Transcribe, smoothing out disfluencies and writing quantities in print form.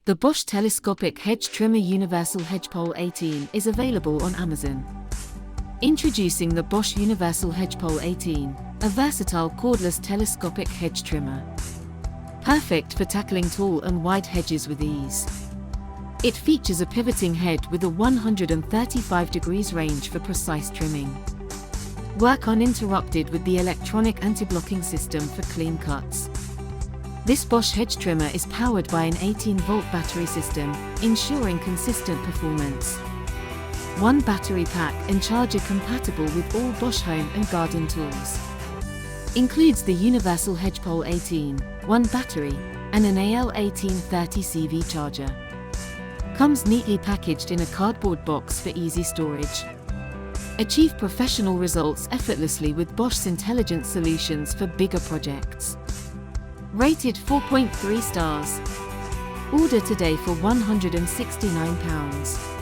The Bosch Telescopic Hedge Trimmer UniversalHedgePole 18 is available on Amazon. Introducing the Bosch UniversalHedgePole 18, a versatile cordless telescopic hedge trimmer. Perfect for tackling tall and wide hedges with ease. It features a pivoting head with a 135 degrees range for precise trimming. Work uninterrupted with the electronic anti-blocking system for clean cuts. This Bosch hedge trimmer is powered by an 18-volt battery system, ensuring consistent performance. One battery pack and charger compatible with all Bosch home and garden tools. Includes the UniversalHedgePole 18, one battery, and an AL1830CV charger. Comes neatly packaged in a cardboard box for easy storage. Achieve professional results effortlessly with Bosch's intelligent solutions for bigger projects. Rated 4.3 stars. Order today for £169.